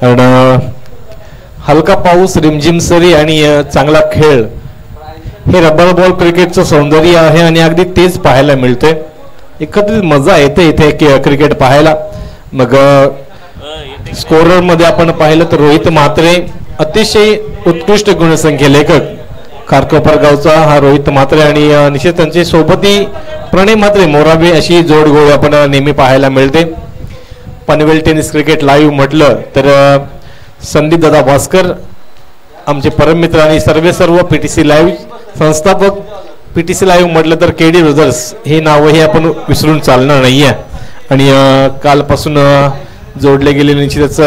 कारण हलका पाऊस, रिमझिम सरी आणि चांगला खेळ हे रबर बॉल क्रिकेटचं सौंदर्य आहे आणि अगदी तेच पाहायला मिळते. एकत्रित मजा येते इथे क्रिकेट पाहायला. मग स्कोरर मध्ये आपण पाहिलं तर रोहित म्हात्रे अतिशय उत्कृष्ट गुणसंख्या लेखक खारकोपर गावचा हा रोहित म्हात्रे आणि निश्चित त्यांचे सोबती प्रणय म्हात्रे मोराबे अशी जोडगोळ आपण नेहमी पाहायला मिळते. पनवेल टेनिस क्रिकेट लाईव्ह म्हटलं तर संदीप दादा भास्कर आमचे परम मित्र आणि सर्व PTC लाईव्ह संस्थापक. PTC लाईव्ह म्हटलं तर KD ब्रदर्स हे नावही आपण विसरून चालणार नाहीये. आणि कालपासून जोडले गेलेले निश्चितच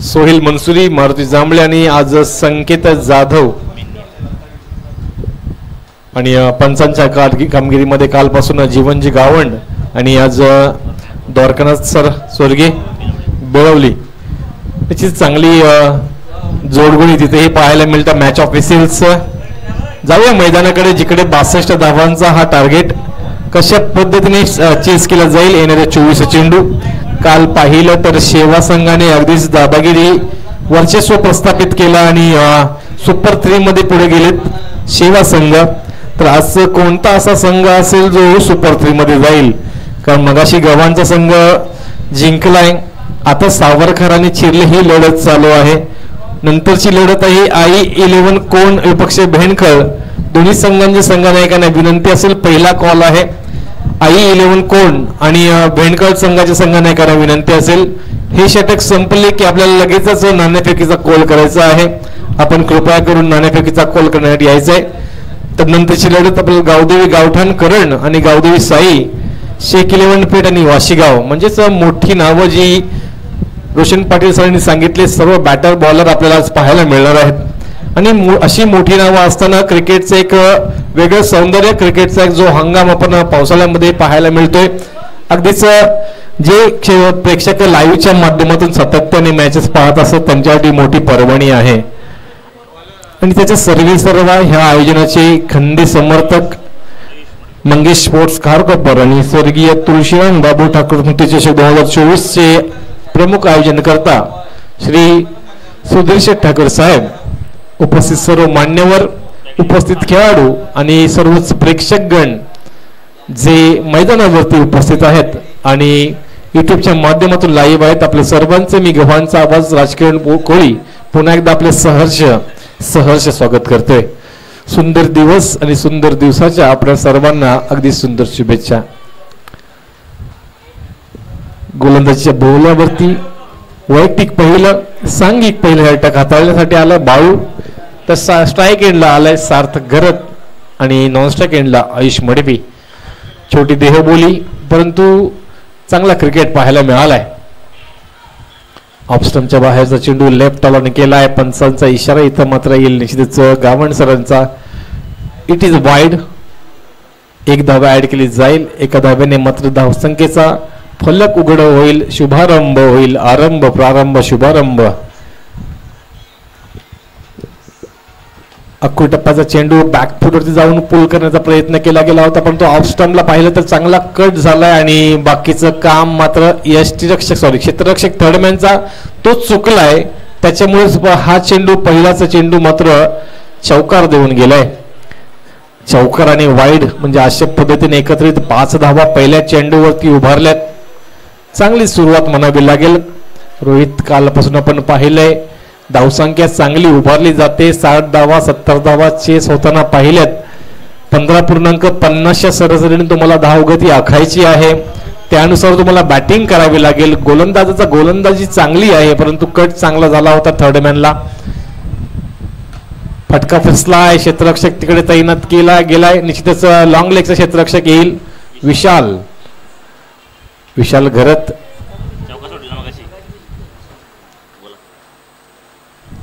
सोहिल मनसुरी, मारुती जांभळे आणि आज संकेत जाधव. आणि पंचांच्या कामगिरीमध्ये कालपासून जीवनजी गावंड आणि आज द्वारकानाथ सर स्वर्गीय बेळवली त्याची चांगली जोडगोळी तिथेही पाहायला मिळतं. Match of whistles. जाऊया मैदानाकडे जिकडे 62 धावांचा हा टार्गेट कशा पद्धतीने चेस केला जाईल येणाऱ्या 24 चेंडू. काल पाहिलं तर शेवा संघाने अगदीच दादागिरी वर्चस्व प्रस्थापित केला आणि सुपर 3 मध्ये पुढे गेलेत शेवा संघ. तर आज कोणता असा संघ असेल जो सुपर 3 मध्ये जाईल, कारण मगाशी गव्हाणचा संघ जिंकलाय. आता सावरकर आणि चिरले ही लढत चालू आहे. नंतरची लढत आहे I11 कोण विपक्ष भेंडकर. दोन्ही संघांच्या संघनायकांना विनंती असेल, पहिला कॉल आहे I11 कोण आणि भेंडकर संघाच्या संघनायकांना विनंती असेल, हे षटक संपले की आपल्याला लगेचच नाणेफेकीचा कॉल करायचा आहे. आपण कृपया करून नाणेफेकीचा कॉल करण्यासाठी यायचंय. तर नंतरची लढत आपल्याला गावदेवी गावठाण करण आणि गावदेवी साई शेख 11 पेठ आणि वाशीगाव म्हणजेच मोठी नावं जी रोशन पाटील सरांनी सांगितले सर्व बॅटर बॉलर आपल्याला आज पाहायला मिळणार आहेत. आणि अशी मोठी नावं असताना क्रिकेटचं एक वेगळं सौंदर्य, क्रिकेटचा एक जो हंगाम आपण पावसाळ्यामध्ये पाहायला मिळतोय. अगदीच जे प्रेक्षक लाईव्हच्या माध्यमातून सातत्याने मॅचेस पाहत असतात त्यांच्यासाठी मोठी पर्वणी आहे. आणि त्याच्या सर्व ह्या आयोजनाचे खंदी समर्थक मंगेश स्पोर्ट्स खारकोपर आणि स्वर्गीय तुळशीराम बाबू ठाकूर स्मृती चषक 2024 चे प्रमुख आयोजनकर्ता श्री सुधीर ठाकर साहेब, उपस्थित सर्व मान्यवर, उपस्थित खेळाडू आणि सर्वच प्रेक्षकगण जे मैदानावरती उपस्थित आहेत आणि युट्यूबच्या माध्यमातून लाईव्ह आहेत, आपल्या सर्वांचे मी गव्हांचा आवाज राजकिरण कोळी पुन्हा एकदा आपले सहर्ष स्वागत करतोय. सुंदर दिवस आणि सुंदर दिवसाच्या आपल्या सर्वांना अगदी सुंदर शुभेच्छा. गोलंदाजीच्या बोलावरती वैयक्तिक पहिलं, सांघिक पहिलं षटक हाताळण्यासाठी आलं बाळू. तर स्ट्राईक एंडला आलाय सार्थक घरत आणि नॉन स्ट्राईक एंडला आयुष मडवी. छोटी देहबोली परंतु चांगला क्रिकेट पाहायला मिळालाय. ऑफस्टमच्या बाहेरचा चेंडू लेफ्ट ऑलने केलाय. पंचांचा इशारा इथं मात्र येईल निश्चितच गावण सरांचा. It is wide. एक धावा ऍड केली जाईल. एका धाव्याने मात्र धावसंख्येचा फलक उघड होईल. शुभारंभ होईल. आरंभ, प्रारंभ, शुभारंभ. अक्कू टप्प्याचा चेंडू बॅकफुटवरती जाऊन पुल करण्याचा प्रयत्न केला गेला होता पण तो ऑफ स्टंपला पाहिलं तर चांगला कट झालाय आणि बाकीचं काम मात्र क्षेत्ररक्षक थर्डमॅनचा तो चुकलाय. त्याच्यामुळे हा चेंडू पहिलाचा चेंडू मात्र चौकार देऊन गेलाय. चौकार आणि वाईड म्हणजे अशा पद्धतीने एकत्रित 5 धावा पहिल्या चेंडूवरती उभारल्यात. चांगली सुरुवात म्हणावी लागेल. रोहित कालपासून आपण पाहिलंय धावसंख्या चांगली उभारली जाते. 60 धावा 70 धावा चेस होताना पाहिल्यात. 15.50 सरासरीने तुम्हाला धावगती आखायची आहे. त्यानुसार तुम्हाला बॅटिंग करावी लागेल. गोलंदाजी चांगली आहे परंतु कट चांगला झाला होता थर्डमॅनला. फटका फसलाय. क्षेत्ररक्षक तिकडे तैनात केला गेलाय. निश्चितच लॉंग लेगचा क्षेत्ररक्षक येईल विशाल घरत.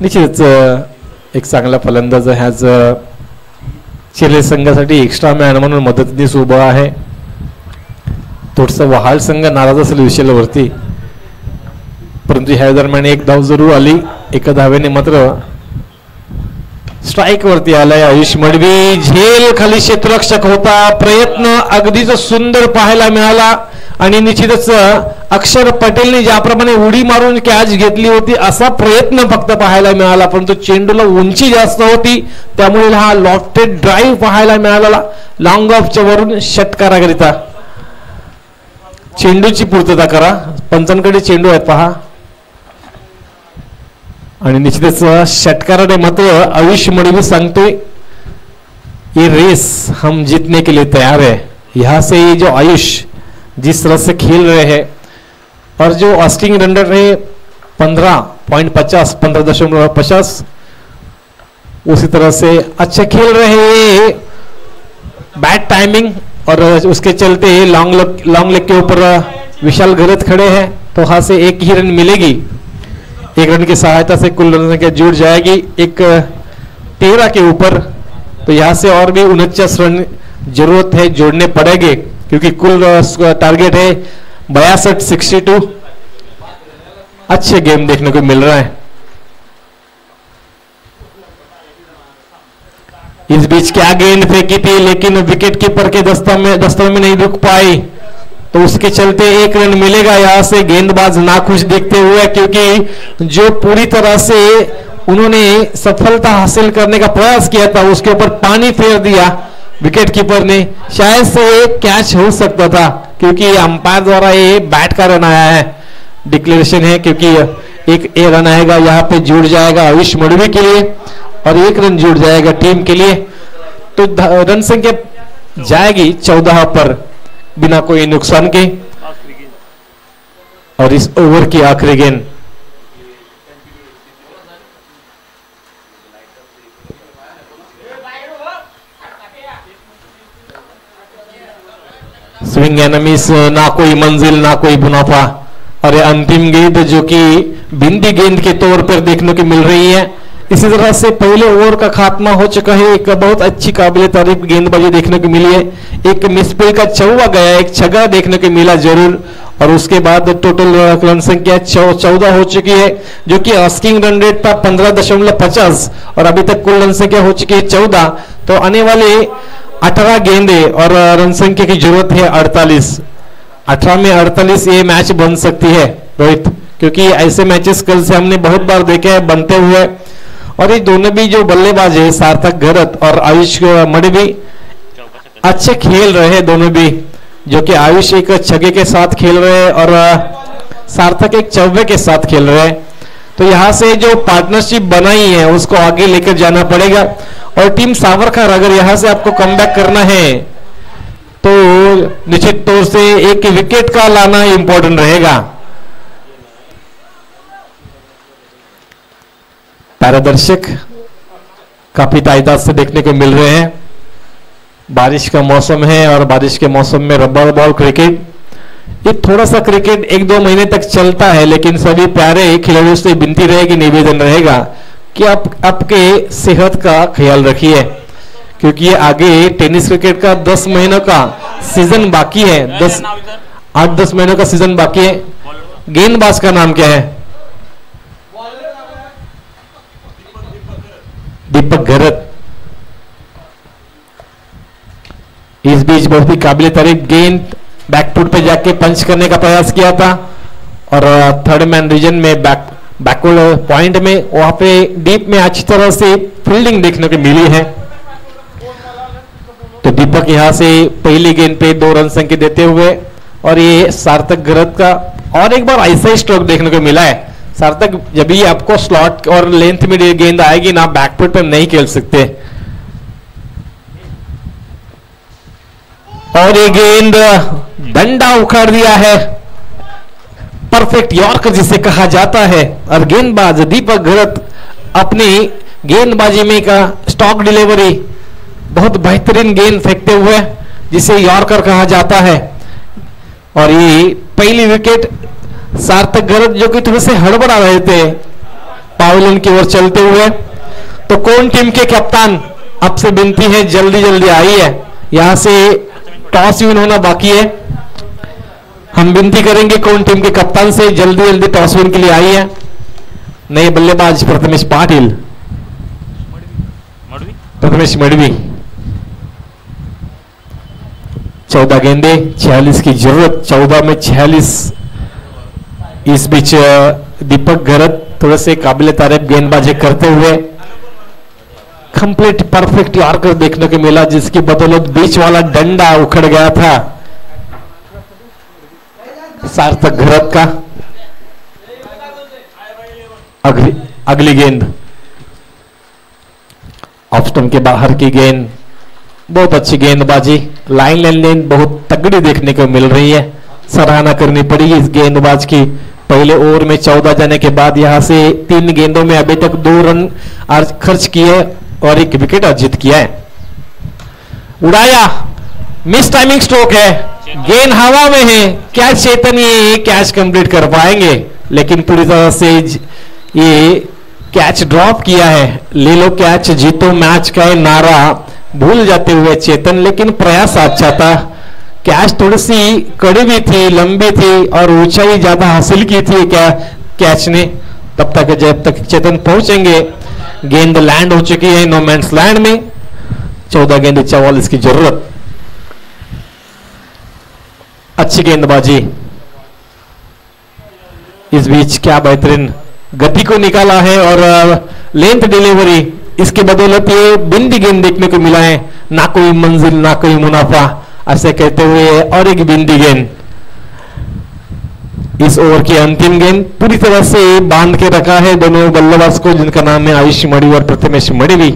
निश्चितच एक चांगला फलंदाज ह्याच चिले संघासाठी एक्स्ट्रा मॅन म्हणून मदतनीस उभा आहे. थोडस वहाळ संघ नाराज असेल विशालवरती परंतु ह्या दरम्यान एक धाव जरूर आली. एका धावेने मात्र स्ट्राईक वरती आलाय आयुष मडवी. झेल खाली क्षेत्ररक्षक होता. प्रयत्न अगदीच सुंदर पाहायला मिळाला आणि निश्चितच अक्षर पटेलने ज्याप्रमाणे उडी मारून कॅच घेतली होती असा प्रयत्न फक्त पाहायला मिळाला परंतु चेंडूला उंची जास्त होती त्यामुळे हा लॉफ्टेड ड्राईव्ह पाहायला मिळाला. लॉंग ऑफच्या वरून षटकाराकरिता चेंडूची पूर्तता करा. पंचांकडे चेंडू आहेत पहा आणि निश्चितच षटकाराने मात्र आयुष मडवी सांगतोय ये रेस हम जीतने के लिए तैयार है. यहाँ से ये जो आयुष जिस तरह से खेल रहे हैं और जो आस्किंग रन रेट है 15.50 उसी तरह से अच्छा खेल रहे हैं. बैड टाइमिंग और उसके चलते लॉन्ग लेग के ऊपर विशाल घरत खड़े हैं तो वहां से एक ही रन मिलेगी. 1 रन की सहायता से कुल रन संख्या जुड़ जाएगी 13 के ऊपर. तो यहाँ से और भी 49 रन जरूरत है जोड़ने पड़ेंगे क्योंकि कुल टारगेट है 62-62. अच्छे गेम देखने को मिल रहा है. इस बीच क्या गेंद फेंकी थी लेकिन विकेट कीपर के दस्तों में नहीं रुक पाई तो उसके चलते 1 रन मिलेगा. यहाँ से गेंदबाज नाखुश दिखते हुए क्योंकि जो पूरी तरह से उन्होंने सफलता हासिल करने का प्रयास किया था उसके ऊपर पानी फेर दिया विकेट कीपर ने. शायद से कैच हो सकता था क्योंकि अंपायर द्वारा ये बैट का रन आया है. डिक्लेरेशन है क्योंकि एक रन आएगा यहाँ पे जुड़ जाएगा आयुष मडवी के लिए और 1 रन जुड़ जाएगा टीम के लिए. तो रन संख्या जाएगी 14 पर बिना कोई नुकसान के. और इस ओवर की आखिरी गेंद स्विंग एंड मिस, ना कोई मंजिल ना कोई मुनाफा। और ये अंतिम गेंद जो कि बिंदी गेंद के तौर पर देखने को मिल रही है। इसी तरह से पहले ओवर का खात्मा हो चुका है। एक बहुत अच्छी काबिल तारीफ गेंदबाजी देखने को मिली है। एक मिसफील्ड का चौवा गया, एक छक्का देखने को मिला जरूर। और उसके बाद टोटल रन संख्या 14 हो चुकी है, जो कि आस्किंग रन रेट था 15.50 और अभी तक कुल रन संख्या हो चुकी है 14। तो आने वाले 18 गेंदे और रन संख्या की जरूरत है 48। 18 में 48 ये मैच बन सकती है रोहित, क्योंकि ऐसे मैचेस कल से हमने बहुत बार देखे हैं बनते हुए। और ये दोनों भी जो बल्लेबाज है, सार्थक गरत और आयुष मणि भी अच्छे खेल रहे हैं दोनों भी, जो कि आयुष एक छगे के साथ खेल रहे हैं और सार्थक एक चौवे के साथ खेल रहे हैं। तो यहाँ से जो पार्टनरशिप बनाई है उसको आगे लेकर जाना पड़ेगा। और टीम सावरकर अगर यहाँ से आपको कमबैक करना है तो निश्चित तौर से एक विकेट का लाना इंपॉर्टेंट रहेगा। पारदर्शक काफी तादाद से देखने को मिल रहे हैं। बारिश का मौसम है और बारिश के मौसम में रबर बॉल क्रिकेट, ये थोड़ा सा क्रिकेट 1-2 महीने तक चलता है, लेकिन सभी प्यारे खिलाड़ियों से विनती रहेगी, निवेदन रहेगा कि आप आपके सेहत का ख्याल रखिए, क्योंकि ये आगे टेनिस क्रिकेट का 10 महीनों का सीजन बाकी है। 8-10 महीनों का सीजन बाकी है। गेंदबाज का नाम क्या है? दीपक घरत। इस बीच बहुत ही काबिल तारीफ गेंद बैकफुट पे जाके पंच करने का प्रयास किया था और थर्ड मैन रीजन में बैकवर्ड पॉइंट में वहां पे डीप में अच्छी तरह से फील्डिंग देखने को मिली है। तो दीपक यहां से पहली गेंद पे 2 रन संख्या देते हुए, और ये सार्थक गरत का और एक बार ऐसा ही स्ट्रोक देखने को मिला है। सार्थक जब भी आपको स्लॉट और लेंथ में गेंद आएगी ना, बैकफुट पे नहीं खेल सकते। और ये गेंद डंडा उखाड़ दिया है, परफेक्ट यॉर्कर जिसे कहा जाता है। और गेंदबाज दीपक घरत अपनी गेंदबाजी में का स्टॉक डिलीवरी बहुत बेहतरीन गेंद फेंकते हुए, जिसे यॉर्कर कहा जाता है। और ये पहली विकेट सार्थक गरत जो कि थोड़े से हड़बड़ा रहे थे पावलन की ओर चलते हुए। तो कौन टीम के कप्तान, आपसे विनती है जल्दी जल्दी आइए, यहां से टॉस विन होना बाकी है। हम विनती करेंगे कौन टीम के कप्तान से जल्दी जल्दी टॉस विन के लिए आइए। नए बल्लेबाज प्रथमेश पाटिल, प्रथमेश मडवी। 14 गेंदे, 46 की जरूरत, 14 में 46। इस बीच दीपक घरत थोड़े से काबिल तारीफ गेंदबाजी करते हुए कंप्लीट परफेक्ट यॉर्कर देखने को मिला, जिसकी बदौलत बीच वाला डंडा उखड़ गया था सार्थक घरत का। अगली गेंद ऑफ स्टंप के बाहर की गेंद, बहुत अच्छी गेंदबाजी, लाइन लेन बहुत तगड़ी देखने को मिल रही है। सराहना करनी पड़ेगी इस गेंदबाज की। पहले ओवर में 14 जाने के बाद यहां से 3 गेंदों में अभी तक 2 रन खर्च किए और 1 विकेट अर्जित किया है। उड़ाया, मिस टाइमिंग स्ट्रोक है, गेंद हवा में है, क्या चेतन ये कैच कंप्लीट कर पाएंगे? लेकिन पूरी तरह से ये कैच ड्रॉप किया है। ले लो कैच, जीतो मैच का नारा भूल जाते हुए चेतन, लेकिन प्रयास अच्छा था। कैच थोड़ी सी कड़ी भी थी, लंबी थी और ऊंचाई ज्यादा हासिल की थी क्या कैच ने। तब तक जब तक चेतन पहुंचेंगे, गेंद लैंड हो चुकी है नो मैंस लैंड में। 14 गेंद 44 की जरूरत। अच्छी गेंदबाजी, इस बीच क्या बेहतरीन गति को निकाला है और लेंथ डिलीवरी, इसके बदौलत ये बिंदी गेंद देखने को मिला है। ना कोई मंजिल ना कोई मुनाफा, ऐसे कहते हुए और एक बिंदी गेंद। इस ओवर की अंतिम गेंद पूरी तरह से बांध के रखा है दोनों बल्लेबाज को, जिनका नाम है आयुष मणि और प्रथमेश मणिवी।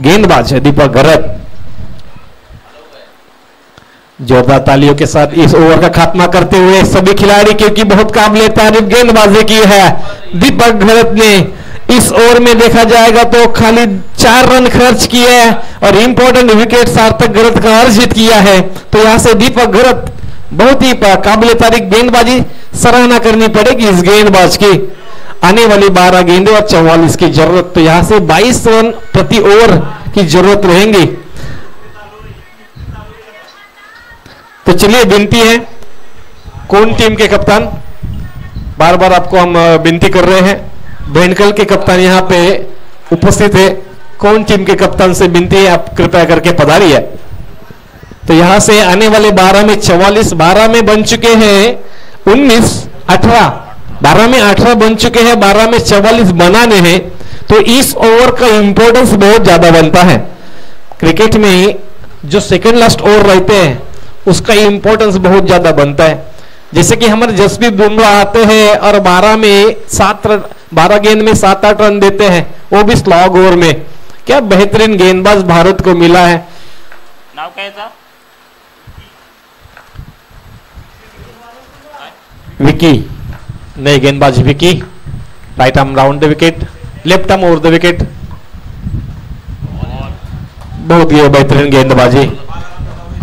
गेंदबाज है दीपक घरत। जोरदार तालियों के साथ इस ओवर का खात्मा करते हुए सभी खिलाड़ी, क्योंकि बहुत काबिल तारीफ गेंदबाजी की है दीपक घरत ने। इस ओवर में देखा जाएगा तो खाली 4 रन खर्च किए हैं और इंपॉर्टेंट विकेट सार्थक गरत का अर्जित किया है। तो यहां से दीपक गरत बहुत ही काबिल तारीफ गेंदबाजी सराहना करनी पड़ेगी इस गेंदबाज की। आने वाली 12 गेंदे और 44 की जरूरत, तो यहां से 22 रन प्रति ओवर की जरूरत रहेंगी। तो चलिए विनती है, कौन टीम के कप्तान, बार बार आपको हम विनती कर रहे हैं, बेंडकल के कप्तान यहाँ पे उपस्थित है, कौन टीम के कप्तान से विनती है आप कृपया करके पधारिए। तो यहां से आने वाले 12 में 44, 12 में बन चुके हैं 19, 18, 12 में 18 बन चुके हैं, 12 में 44 बनाने हैं। तो इस ओवर का इंपॉर्टेंस बहुत ज्यादा बनता है। क्रिकेट में जो सेकंड लास्ट ओवर रहते हैं उसका इंपॉर्टेंस बहुत ज्यादा बनता है। जैसे कि हमारे जसप्रीत बुमराह आते हैं और 12 में 7 रन, 12 गेंद में 7-8 रन देते हैं, वो भी स्लॉग ओवर में। क्या बेहतरीन गेंदबाज भारत को मिला है। नाव काय याचा? विकी, नए गेंदबाज Vicky, right arm round the wicket, left arm over the wicket. बहुत ही बेहतरीन गेंदबाजी,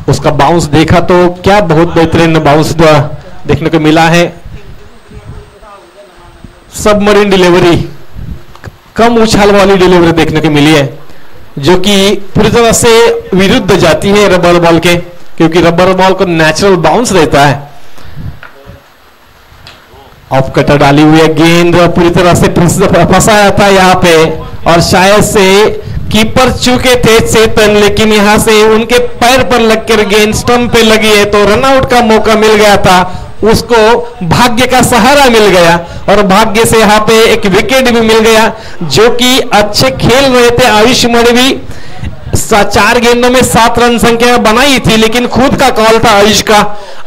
उसका बाउंस देखा तो क्या बहुत बेहतरीन बाउंस देखने को मिला है। सबमरीन डिलीवरी, कम उछाल वाली डिलीवरी देखने को मिली है, जो कि पूरी तरह से विरुद्ध जाती है रबर बॉल के, क्योंकि रबर बॉल को नेचुरल बाउंस रहता है। ऑफ कटर डाली हुई है, गेंद पूरी तरह से फंसाया था यहाँ पे और शायद से कीपर चूके थे चेतन, लेकिन यहां से उनके पैर पर लगकर गेंद स्टंप पे लगी है तो रनआउट का मौका मिल गया था, उसको भाग्य का सहारा मिल गया और भाग्य से यहाँ पे एक विकेट भी मिल गया, जो कि अच्छे खेल रहे थे। आयुष मड़वी 4 गेंदों में 7 रन संख्या बनाई थी, लेकिन खुद का कॉल था आयुष का।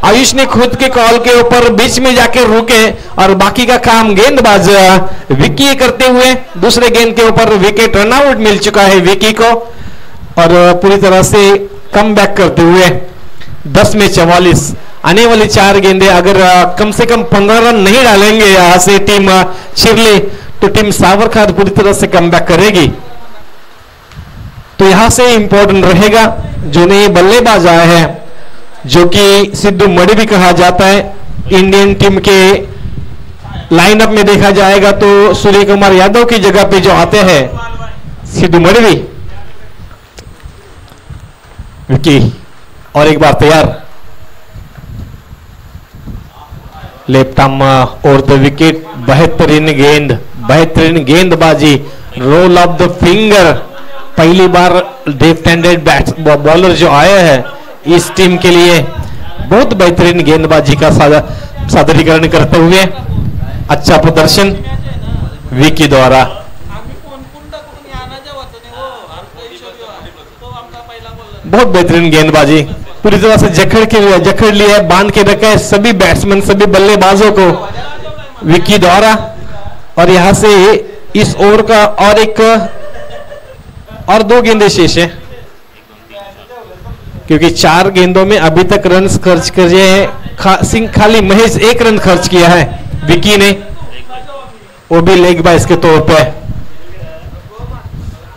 आयुष ने खुद के कॉल के ऊपर बीच में जाके रुके और बाकी का काम गेंदबाज विकी करते हुए दूसरे गेंद के ऊपर विकेट, रनआउट मिल चुका है विकी को और पूरी तरह से कम बैक करते हुए 10 में 44। आने वाली 4 गेंदे अगर कम से कम 15 रन नहीं डालेंगे यहां से टीम शिरली, तो टीम सावरकर पूरी तरह से कम बैक करेगी। तो यहां से इंपॉर्टेंट रहेगा जो नए बल्लेबाज आए हैं, जो कि सिद्धू मड़ी भी कहा जाता है। इंडियन टीम के लाइनअप में देखा जाएगा तो सूर्य कुमार यादव की जगह पे जो आते हैं सिद्धू मड़ी। विकी और एक बार तैयार, लेफ्ट आर्म और द विकेट, बेहतरीन गेंद, बेहतरीन गेंदबाजी, रोल ऑफ द फिंगर। पहली बार लेफ्ट हैंडेड बॉलर जो आए हैं इस टीम के लिए, बहुत बेहतरीन गेंदबाजी का सादरीकरण करते हुए अच्छा प्रदर्शन विकी द्वारा। बहुत बेहतरीन गेंदबाजी, पूरी तरह से जकड़ लिया है, बांध के रखा है सभी बैट्समैन, सभी बल्लेबाजों को विकी द्वारा। और यहां से इस ओवर का और 2 गेंदे शेष है, क्योंकि 4 गेंदों में अभी तक रन खर्च कर खाली महेश 1 रन खर्च किया है विकी ने, वो भी लेग बाइस के तौर पे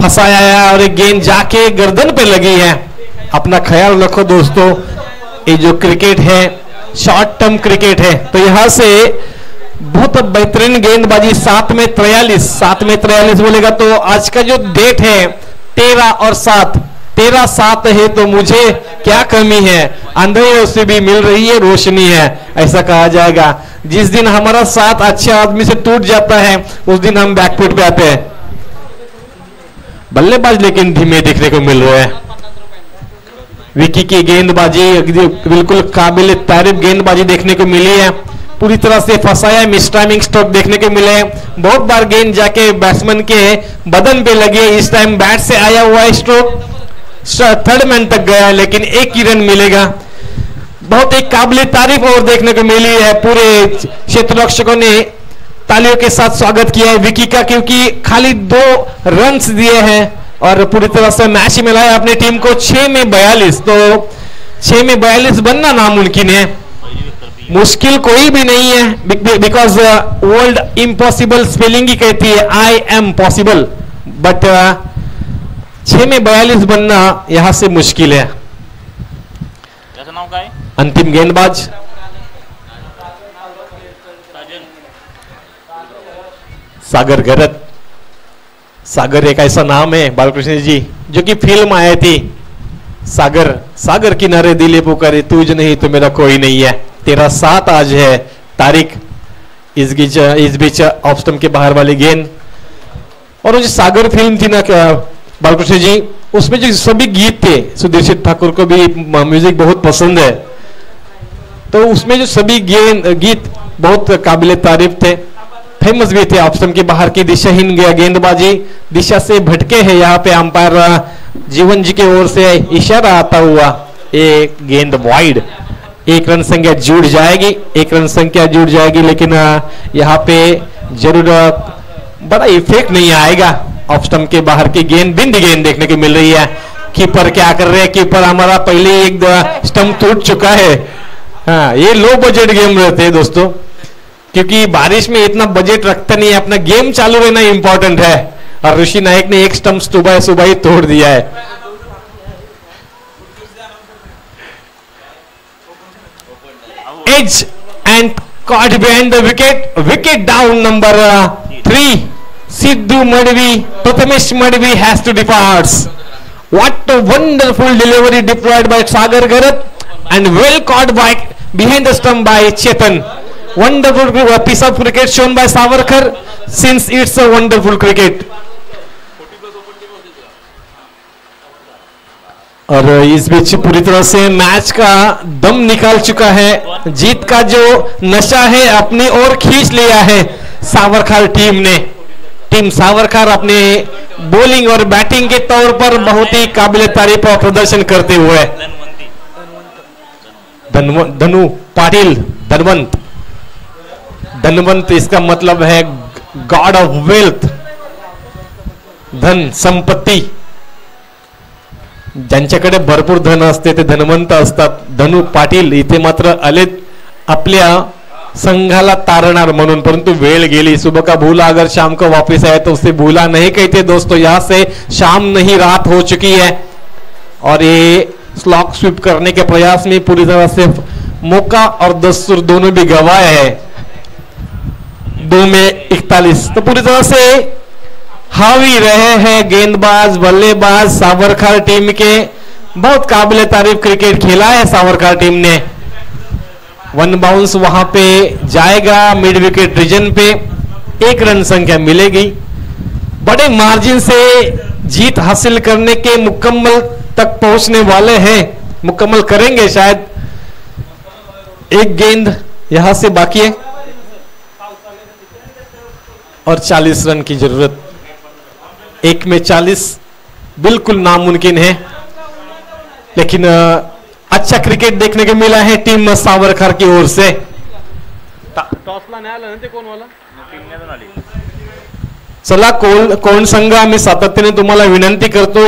फंसाया है और एक गेंद जाके गर्दन पे लगी है। अपना ख्याल रखो दोस्तों, ये जो क्रिकेट है शॉर्ट टर्म क्रिकेट है, तो यहां से बहुत बेहतरीन गेंदबाजी। 7 में 43 बोलेगा तो आज का जो डेट है 13 और 7, 13-7 है, तो मुझे क्या कमी है, अंधेरों से भी मिल रही है रोशनी है, ऐसा कहा जाएगा। जिस दिन हमारा साथ अच्छे आदमी से टूट जाता है उस दिन हम बैकफुट पे आते हैं। बल्लेबाज लेकिन धीमे दिखने को मिल रहे हैं। विकी की गेंदबाजी बिल्कुल काबिल तारीफ गेंदबाजी देखने को मिली है, पूरी तरह से फंसाया, मिस टाइमिंग स्ट्रोक देखने को मिले। बहुत बार गेंद जाके बैट्समैन के बदन पे लगे, इस टाइम बैट से आया हुआ है स्ट्रोक, 3rd मैन तक गया, लेकिन 1 ही रन मिलेगा। बहुत एक काबिल तारीफ और देखने को मिली है, पूरे क्षेत्ररक्षकों ने तालियों के साथ स्वागत किया है विकी का, क्योंकि खाली 2 रन दिए हैं और पूरी तरह से मैच में लाया अपनी टीम को 6 में 42। तो 6 में 42 बनना नामुमकिन है। मुश्किल कोई भी नहीं है, बिकॉज वर्ल्ड इम्पॉसिबल स्पेलिंग ही कहती है आई एम पॉसिबल, बट 6 में 42 बनना यहां से मुश्किल है। त्याचं नाव काय? अंतिम गेंदबाज सागर गरत। सागर एक ऐसा नाम है बालकृष्ण जी जो कि फिल्म आई थी सागर, सागर किनारे दिले पुकारे तुझ नहीं तो मेरा कोई नहीं है, तेरा साथ आज है तारीख। इस बीच ऑफ स्टंप के बाहर वाली गेंद। और वो जो सागर फिल्म थी ना बालकृष्ण जी, उसमें जो सभी गीत थे, सुधीर ठाकुर को भी म्यूजिक बहुत पसंद है, तो उसमें जो सभी गीत बहुत काबिले तारीफ थे, फेमस भी थे। ऑफ स्टंप के बाहर की दिशाहीन गेंदबाजी, दिशा से भटके है यहाँ पे अंपायर जीवन जी की ओर से इशारा आता हुआ, एक गेंद वाइड। 1 रन संख्या जुड़ जाएगी, 1 रन संख्या जुड़ जाएगी, लेकिन यहाँ पे जरूर बड़ा इफेक्ट नहीं आएगा। ऑफ स्टंप के बाहर की गेंद, बिंद गेंद देखने को मिल रही है। कीपर क्या कर रहे हैं? कीपर हमारा पहले ही एक स्टंप टूट चुका है। हाँ, ये लो बजट गेम रहते हैं दोस्तों, क्योंकि बारिश में इतना बजट रखता नहीं है, अपना गेम चालू रहना इंपॉर्टेंट है। और ऋषि नायक ने एक स्टंप सुबह ही तोड़ दिया है। Edge and caught behind the wicket down number 3. Sidhu Madvi, Prathamesh Madvi has to depart. What a wonderful delivery deployed by Sagar Garat and well caught by behind the stump by Chetan. Wonderful piece of cricket shown by Savarkar, since it's a wonderful cricket. और इस beach पूरी तरह से match का दम निकाल चुका है, जीत का जो नशा है अपनी ओर खींच लिया है सावरकर टीम ने। टीम सावरकर अपने बॉलिंग और बैटिंग के तौर पर बहुत ही काबिल तारीफ और प्रदर्शन करते हुए, धनु पाटिल, धनवंत इसका मतलब है गॉड ऑफ वेल्थ, धन संपत्ती। ज्यांच्याकडे भरपूर धन असते ते धनवंत असतात। धनु पाटील इथे मात्र आलेत आपल्या संघाला तारणार म्हणून, परंतु वेळ गेली। सुबह का भूला अगर शाम को वापस आए तो उसे भूला नहीं कहते दोस्तों। यहाँ से शाम नहीं रात हो चुकी है और ये स्लॉक स्वीप करने के प्रयास में पूरी तरह से मौका और दस्तूर दोनों भी गवाए हैं। 2 में 41 तो पूरी तरह से हावी रहे हैं गेंदबाज बल्लेबाज सावरकर टीम के। बहुत काबिल तारीफ क्रिकेट खेला है सावरकर टीम ने। 1 बाउंस वहां पे जाएगा मिड विकेट रीजन पे, 1 रन संख्या मिलेगी। बड़े मार्जिन से जीत हासिल करने के मुकम्मल तक पहुंचने वाले हैं, मुकम्मल करेंगे शायद। 1 गेंद यहां से बाकी है और 40 रन की जरूरत। 1 में 40 बिल्कुल नामुमकिन है, लेकिन अच्छा क्रिकेट देखने को मिला है टीम सावरकर की ओर से। टॉसला नाही आलं ना ते कोणवाला? चला कोण संघ आम्ही सातत्याने तुम्हाला विनंती करतो